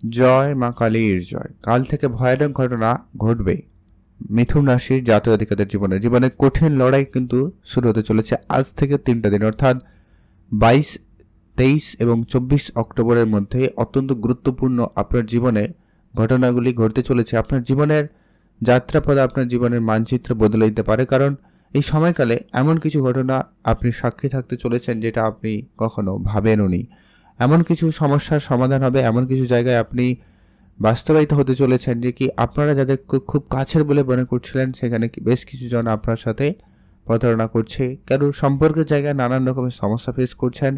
জয় মা কালীর জয়। কাল থেকে ভয়ানক ঘটনা ঘটবে মিথুন রাশির জাতীয় অধিকারীদের জীবনে। জীবনে কঠিন লড়াই কিন্তু শুরু হতে চলেছে আজ থেকে 3টা দিন, অর্থাৎ 22, 23 এবং 24 অক্টোবরের মধ্যে অত্যন্ত গুরুত্বপূর্ণ আপনার জীবনে ঘটনাগুলি ঘটতে চলেছে। আপনার জীবনের যাত্রাপথ, আপনার জীবনের মানচিত্র বদলে দিতে পারে, কারণ এই সময়কালে এমন কিছু ঘটনা আপনি সাক্ষী থাকতে চলেছেন যেটা আপনি কখনো ভাবেনওনি। এমন কিছু সমস্যার সমাধান হবে, এমন কিছু জায়গায় আপনি বাস্তবায়িত হতে চলেছেন যে কি আপনারা যাদের খুব কাছের বলে মনে করছিলেন সেখানে বেশ কিছু জন আপনার সাথে প্রতারণা করছে, কারো সম্পর্কের জায়গায় নানান রকমের সমস্যা ফেস করছেন।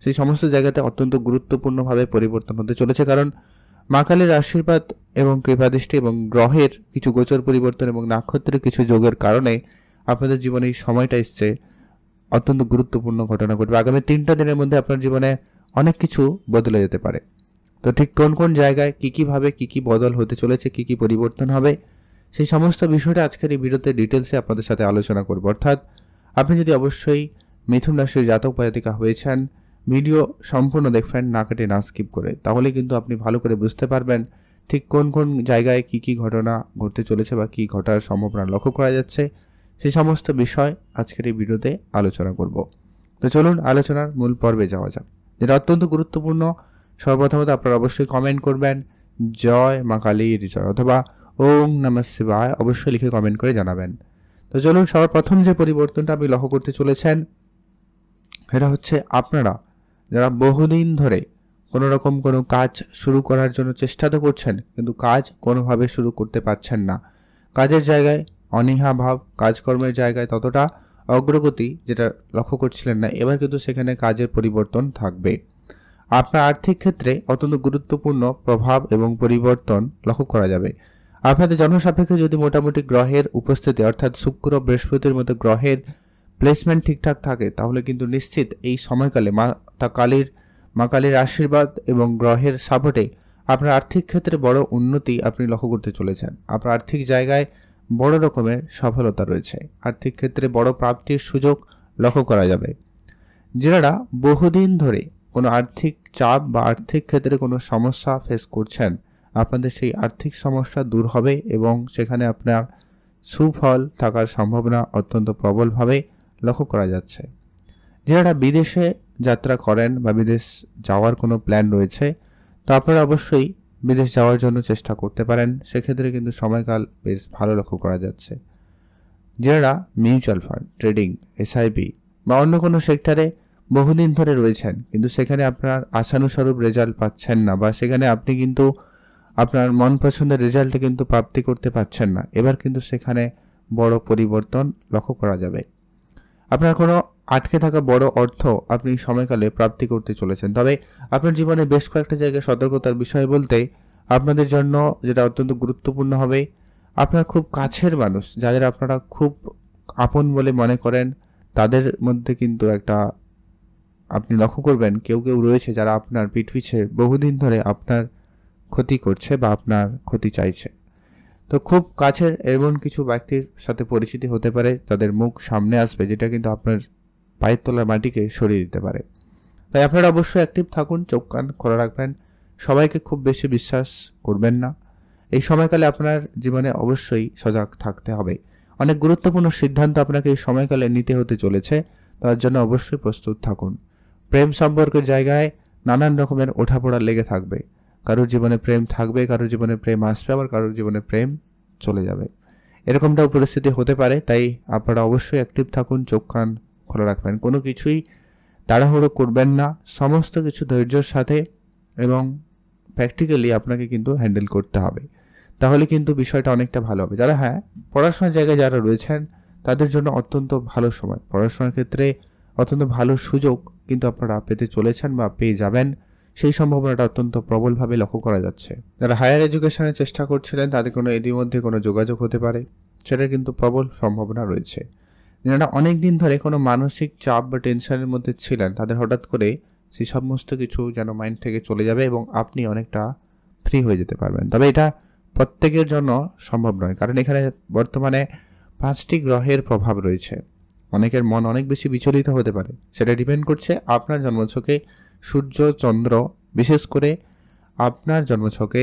সেই সমস্ত জায়গাতে অত্যন্ত গুরুত্বপূর্ণভাবে পরিবর্তন হতে চলেছে, কারণ মা কালীর আশীর্বাদ এবং কৃপাদৃষ্টি এবং গ্রহের কিছু গোচর পরিবর্তন এবং নক্ষত্রের কিছু যোগের কারণে আপনাদের জীবনে এই সময়টা এসছে অত্যন্ত গুরুত্বপূর্ণ ঘটনা ঘটবে। আগামী 3টা দিনের মধ্যে আপনার জীবনে অনেক কিছু বদলে যেতে পারে। তো ঠিক কোন কোন জায়গায় কীভাবে কী বদল হতে চলেছে, কী পরিবর্তন হবে, সেই সমস্ত বিষয়টা আজকের এই ভিডিওতে ডিটেলসে আপনাদের সাথে আলোচনা করব। অর্থাৎ আপনি যদি অবশ্যই মিথুন রাশির জাতক বা জাতিকা হয়েছেন, ভিডিও সম্পূর্ণ দেখবেন, না কেটে না স্কিপ করে, তাহলে কিন্তু আপনি ভালো করে বুঝতে পারবেন ঠিক কোন কোন জায়গায় কী ঘটনা ঘটতে চলেছে বা কী ঘটার সম্ভাবনা লক্ষ্য করা যাচ্ছে। সেই সমস্ত বিষয় আজকের এই ভিডিওতে আলোচনা করব। তো চলুন আলোচনার মূল পর্বে যাওয়া যাক, যেটা অত্যন্ত গুরুত্বপূর্ণ। সর্বপ্রথমত আপনারা অবশ্যই কমেন্ট করবেন জয় মা কালীর জয় অথবা ওং নমঃ শিবায়, অবশ্যই লিখে কমেন্ট করে জানাবেন। তো চলুন সবার প্রথম যে পরিবর্তনটা আপনি লক্ষ্য করতে চলেছেন এটা হচ্ছে আপনারা যারা বহুদিন ধরে কোনো রকম কোনো কাজ শুরু করার জন্য চেষ্টা তো করছেন, কিন্তু কাজ কোনোভাবে শুরু করতে পারছেন না। কাজের জায়গায় অনীহা ভাব, কাজকর্মের জায়গায় ততটা অগ্রগতি যেটা লক্ষ্য করছিলেন না, এবার কিন্তু সেখানে কাজের পরিবর্তন থাকবে। আপনার আর্থিক ক্ষেত্রে অত্যন্ত গুরুত্বপূর্ণ প্রভাব এবং পরিবর্তন লক্ষ্য করা যাবে। আপনাদের জন্মসাপেক্ষে যদি মোটামুটি গ্রহের উপস্থিতি অর্থাৎ শুক্র বৃহস্পতির মতো গ্রহের প্লেসমেন্ট ঠিকঠাক থাকে, তাহলে কিন্তু নিশ্চিত এই সময়কালে মা কালীর আশীর্বাদ এবং গ্রহের সাপোর্টে আপনার আর্থিক ক্ষেত্রে বড় উন্নতি আপনি লক্ষ্য করতে চলেছেন। আপনার আর্থিক জায়গায় বড় রকমের সফলতা রয়েছে, আর্থিক ক্ষেত্রে বড় প্রাপ্তির সুযোগ লক্ষ্য করা যাবে। যারা বহুদিন ধরে কোনো আর্থিক চাপ বা আর্থিক ক্ষেত্রে কোনো সমস্যা ফেস করছেন, আপনাদের সেই আর্থিক সমস্যা দূর হবে এবং সেখানে আপনার সুফল থাকার সম্ভাবনা অত্যন্ত প্রবলভাবে লক্ষ্য করা যাচ্ছে। যারা বিদেশে যাত্রা করেন বা বিদেশ যাওয়ার কোনো প্ল্যান রয়েছে, তো আপনারা অবশ্যই বিদেশ যাওয়ার জন্য চেষ্টা করতে পারেন, সেক্ষেত্রে কিন্তু সময়কাল বেশ ভালো লক্ষ্য করা যাচ্ছে। যারা মিউচুয়াল ফান্ড, ট্রেডিং, এসআইপি বা অন্য কোনো সেক্টরে বহুদিন ধরে রয়েছেন কিন্তু সেখানে আপনার আশানুস্বরূপ রেজাল্ট পাচ্ছেন না, বা সেখানে আপনি কিন্তু আপনার মন পছন্দের রেজাল্টে কিন্তু প্রাপ্তি করতে পারছেন না, এবার কিন্তু সেখানে বড় পরিবর্তন লক্ষ্য করা যাবে। আপনার কোনো আটকে থাকা বড় অর্থ আপনি সময়কালে প্রাপ্তি করতে চলেছেন। তবে আপনার জীবনে বেশ কয়েকটা জায়গায় সতর্কতার বিষয় বলতে আপনাদের জন্য যেটা অত্যন্ত গুরুত্বপূর্ণ হবে, আপনার খুব কাছের মানুষ যাদের আপনারা খুব আপন বলে মনে করেন, তাদের মধ্যে কিন্তু একটা আপনি লক্ষ্য করবেন কেউ রয়েছে যারা আপনার পিঠ পিছে বহুদিন ধরে আপনার ক্ষতি করছে বা আপনার ক্ষতি চাইছে। তো খুব কাছের এমন কিছু ব্যক্তির সাথে পরিচিতি হতে পারে, তাদের মুখ সামনে আসবে যেটা কিন্তু আপনার পায়ের তলার মাটিকে সরিয়ে দিতে পারে। তাই আপনারা অবশ্যই অ্যাক্টিভ থাকুন, চোখ কান খোলা রাখবেন, সবাইকে খুব বেশি বিশ্বাস করবেন না। এই সময়কালে আপনার জীবনে অবশ্যই সজাগ থাকতে হবে। অনেক গুরুত্বপূর্ণ সিদ্ধান্ত আপনাকে এই সময়কালে নিতে হতে চলেছে, তার জন্য অবশ্যই প্রস্তুত থাকুন। প্রেম সম্পর্কের জায়গায় নানান রকমের ওঠাপড়া লেগে থাকবে, কারোর জীবনে প্রেম থাকবে, কারোর জীবনে প্রেম আসবে, আবার কারোর জীবনে প্রেম চলে যাবে, এরকমটাও পরিস্থিতি হতে পারে। তাই আপনারা অবশ্যই অ্যাক্টিভ থাকুন, চোখ কান খোলা রাখবেন, কোনো কিছুই তাড়াহুড়ো করবেন না, সমস্ত কিছু ধৈর্যের সাথে এবং প্র্যাকটিক্যালি আপনাকে কিন্তু হ্যান্ডেল করতে হবে, তাহলে কিন্তু বিষয়টা অনেকটা ভালো হবে। যারা পড়াশোনার জায়গায় যারা রয়েছেন তাদের জন্য অত্যন্ত ভালো সময়, পড়াশোনার ক্ষেত্রে অত্যন্ত ভালো সুযোগ কিন্তু আপনারা পেতে চলেছেন বা পেয়ে যাবেন, সেই সম্ভাবনাটা অত্যন্ত প্রবলভাবে লক্ষ্য করা যাচ্ছে। যারা হায়ার এডুকেশনের চেষ্টা করছিলেন তাদের কোনো ইতিমধ্যে কোনো যোগাযোগ হতে পারে, সেটার কিন্তু প্রবল সম্ভাবনা রয়েছে। যারা অনেক দিন ধরে কোনো মানসিক চাপ বা টেনশনের মধ্যে ছিলেন, তাদের হঠাৎ করে সেই সমস্ত কিছু যেন মাইন্ড থেকে চলে যাবে এবং আপনি অনেকটা ফ্রি হয়ে যেতে পারবেন। তবে এটা প্রত্যেকের জন্য সম্ভব নয়, কারণ এখানে বর্তমানে 5টি গ্রহের প্রভাব রয়েছে। অনেকের মন অনেক বেশি বিচলিত হতে পারে, সেটা ডিপেন্ড করছে আপনার জন্মছকে সূর্য, চন্দ্র, বিশেষ করে আপনার জন্মছকে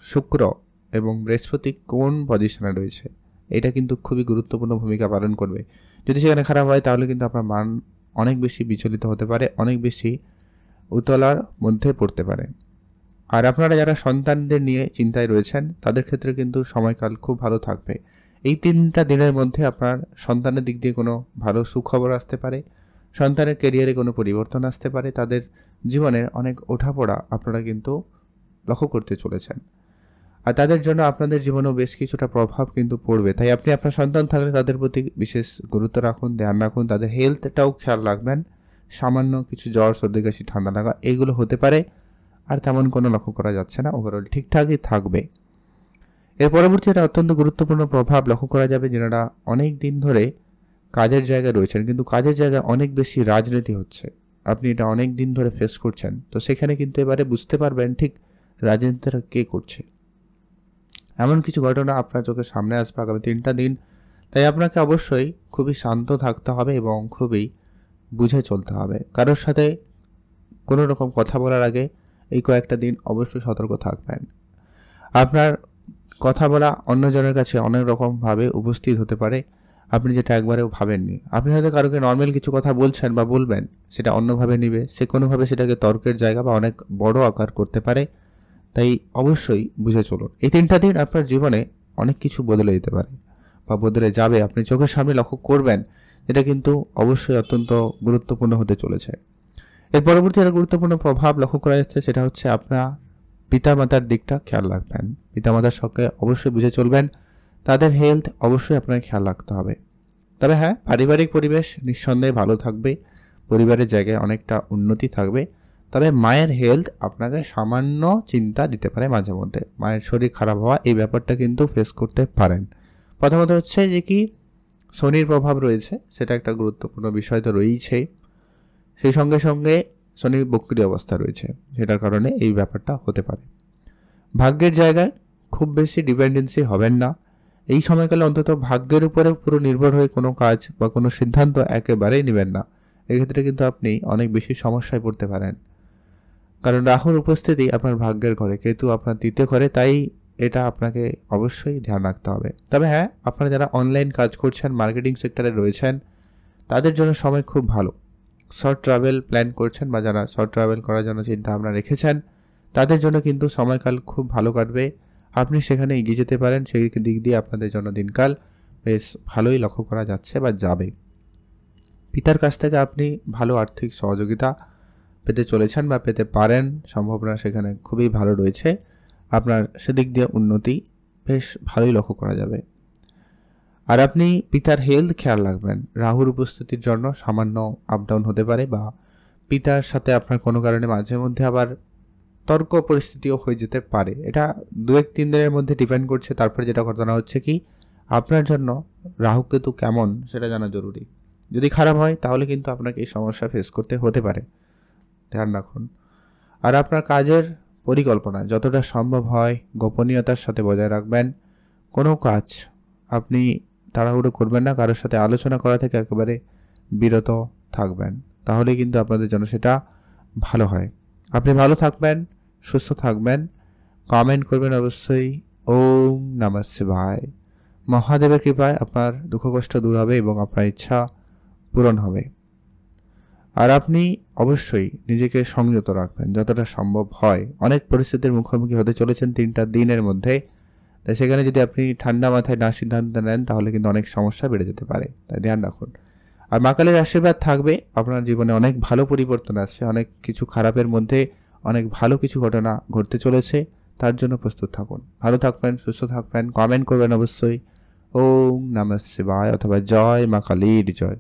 শুক্র এবং বৃহস্পতি কোন পজিশনে রয়েছে, এটা কিন্তু খুবই গুরুত্বপূর্ণ ভূমিকা পালন করবে। যদি সেখানে খারাপ হয় তাহলে কিন্তু আপনার মান অনেক বেশি বিচলিত হতে পারে, অনেক বেশি উতলার মধ্যে পড়তে পারে। আর আপনারা যারা সন্তানদের নিয়ে চিন্তায় রয়েছেন তাদের ক্ষেত্রে কিন্তু সময়কাল খুব ভালো থাকবে। এই 3টা দিনের মধ্যে আপনার সন্তানের দিক দিয়ে কোনো ভালো সুখবর আসতে পারে, সন্তানের ক্যারিয়ারে কোনো পরিবর্তন আসতে পারে, তাদের জীবনের অনেক ওঠাপড়া আপনারা কিন্তু লক্ষ্য করতে চলেছেন। আর তাদের জন্য আপনাদের জীবনেও বেশ কিছুটা প্রভাব কিন্তু পড়বে। তাই আপনি আপনার সন্তান থাকলে তাদের প্রতি বিশেষ গুরুত্ব রাখুন, ধ্যান রাখুন, তাদের হেলথটাও খেয়াল রাখবেন। সামান্য কিছু জ্বর, সর্দি, কাশি, ঠান্ডা লাগা এইগুলো হতে পারে, আর তেমন কোনো লক্ষ্য করা যাচ্ছে না। ওভারঅল ঠিকঠাকই থাকবে। এর পরবর্তী একটা অত্যন্ত গুরুত্বপূর্ণ প্রভাব লক্ষ্য করা যাবে, যারা অনেক দিন ধরে কাজের জায়গায় রয়েছেন কিন্তু কাজের জায়গায় অনেক বেশি রাজনীতি হচ্ছে, আপনি এটা অনেক দিন ধরে ফেস করছেন, তো সেখানে কিন্তু এবারে বুঝতে পারবেন ঠিক রাজনীতিটা কে করছে। এমন কিছু ঘটনা আপনার চোখের সামনে আসবে আগামী 3টা দিন। তাই আপনাকে অবশ্যই খুবই শান্ত থাকতে হবে এবং খুবই বুঝে চলতে হবে। কারোর সাথে কোনো রকম কথা বলার আগে এই কয়েকটা দিন অবশ্যই সতর্ক থাকবেন। আপনার কথা বলা অন্যজনের কাছে অনেক রকমভাবে উপস্থিত হতে পারে, আপনি যেটা একবারেও ভাবেননি। আপনি হয়তো কারোকে নর্মাল কিছু কথা বলছেন বা বলবেন, সেটা অন্যভাবে নিবে, সে কোনোভাবে সেটাকে তর্কের জায়গা বা অনেক বড় আকার করতে পারে। তাই অবশ্যই বুঝে চলুন। এই 3টা দিন আপনার জীবনে অনেক কিছু বদলে যেতে পারে বা বদলে যাবে, আপনি চোখের সামনে লক্ষ্য করবেন। এটা কিন্তু অবশ্যই অত্যন্ত গুরুত্বপূর্ণ হতে চলেছে। এর পরবর্তী একটা গুরুত্বপূর্ণ প্রভাব লক্ষ্য করা যাচ্ছে, সেটা হচ্ছে আপনার পিতামাতার দিকটা খেয়াল রাখবেন। পিতামাতার সঙ্গে অবশ্যই বুঝে চলবেন, তাদের হেলথ অবশ্যই আপনাকে খেয়াল রাখতে হবে। তবে হ্যাঁ, পারিবারিক পরিবেশ নিঃসন্দেহে ভালো থাকবে, পরিবারের জায়গায় অনেকটা উন্নতি থাকবে। তবে মায়ের হেলথ আপনাকে সামান্য চিন্তা দিতে পারে মাঝে মধ্যে, মায়ের শরীর খারাপ হওয়া এই ব্যাপারটা কিন্তু ফেস করতে পারেন। প্রথমত হচ্ছে যে কি শনির প্রভাব রয়েছে, সেটা একটা গুরুত্বপূর্ণ বিষয় তো রয়েছেই, সেই সঙ্গে সঙ্গে শনির বক্রী অবস্থা রয়েছে, সেটার কারণে এই ব্যাপারটা হতে পারে। ভাগ্যের জায়গায় খুব বেশি ডিপেন্ডেন্সি হবেন না এই সময়কালে, অন্তত ভাগ্যের উপরে পুরো নির্ভর হয়ে কোনো কাজ বা কোনো সিদ্ধান্ত একেবারেই নেবেন না। এক্ষেত্রে কিন্তু আপনি অনেক বেশি সমস্যায় পড়তে পারেন, কারণ রাহুর উপস্থিতি আপনার ভাগ্যের ঘরে, কেতু আপনার 3য় ঘরে, তাই এটা আপনাকে অবশ্যই ধ্যান রাখতে হবে। তবে হ্যাঁ, আপনারা যারা অনলাইন কাজ করছেন, মার্কেটিং সেক্টরে রয়েছেন, তাদের জন্য সময় খুব ভালো। শর্ট ট্রাভেল প্ল্যান করছেন বা যারা শর্ট ট্রাভেল করার জন্য চিন্তা ভাবনা রেখেছেন, তাদের জন্য কিন্তু সময়কাল খুব ভালো কাটবে, আপনি সেখানে এগিয়ে যেতে পারেন। সেই দিক দিয়ে আপনাদের জন্য দিনকাল বেশ ভালোই লক্ষ্য করা যাচ্ছে বা যাবে। পিতার কাছ থেকে আপনি ভালো আর্থিক সহযোগিতা পেতে চলেছেন বা পেতে পারেন, সম্ভাবনা সেখানে খুবই ভালো রয়েছে। আপনার সেদিক দিয়ে উন্নতি বেশ ভালোই লক্ষ্য করা যাবে। আর আপনি পিতার হেলথ খেয়াল রাখবেন। রাহুর উপস্থিতির জন্য সামান্য আপ ডাউন হতে পারে বা পিতার সাথে আপনার কোনো কারণে মাঝে মধ্যে আবার তর্ক পরিস্থিতিও হয়ে যেতে পারে। এটা 2-3 দিনের মধ্যে ডিপেন্ড করছে। তারপরে যেটা ঘটনা হচ্ছে কি, আপনার জন্য রাহু কেতু কেমন সেটা জানা জরুরি। যদি খারাপ হয় তাহলে কিন্তু আপনাকে এই সমস্যা ফেস করতে হতে পারে, ধ্যান রাখুন। আর আপনার কাজের পরিকল্পনা যতটা সম্ভব হয় গোপনীয়তার সাথে বজায় রাখবেন। কোনো কাজ আপনি তাড়াহুড়ো করবেন না, কারোর সাথে আলোচনা করা থেকে একেবারে বিরত থাকবেন, তাহলে কিন্তু আপনাদের জন্য সেটা ভালো হয়। আপনি ভালো থাকবেন, সুস্থ থাকবেন, কমেন্ট করবেন অবশ্যই। ওম নমঃ শিবায়। মহাদেবের কৃপায় আপনার দুঃখ কষ্ট দূর হবে এবং আপনার ইচ্ছা পূরণ হবে। আর আপনি অবশ্যই নিজেকে সংযত রাখবেন যতটা সম্ভব হয়। অনেক পরিস্থিতির মুখোমুখি হতে চলেছেন 3টা দিনের মধ্যে, তাই সেখানে যদি আপনি ঠান্ডা মাথায় না সিদ্ধান্ত নেন তাহলে কিন্তু অনেক সমস্যা বেড়ে যেতে পারে, তাই ধ্যান রাখুন। আর মা কালীর আশীর্বাদ থাকবে, আপনার জীবনে অনেক ভালো পরিবর্তন আসবে, অনেক কিছু খারাপের মধ্যে অনেক ভালো কিছু ঘটনা ঘটতে চলেছে, তার জন্য প্রস্তুত থাকুন। ভালো থাকবেন, সুস্থ থাকবেন, কমেন্ট করবেন অবশ্যই। ওম নমঃ শিবায় অথবা জয় মা কালীর জয়।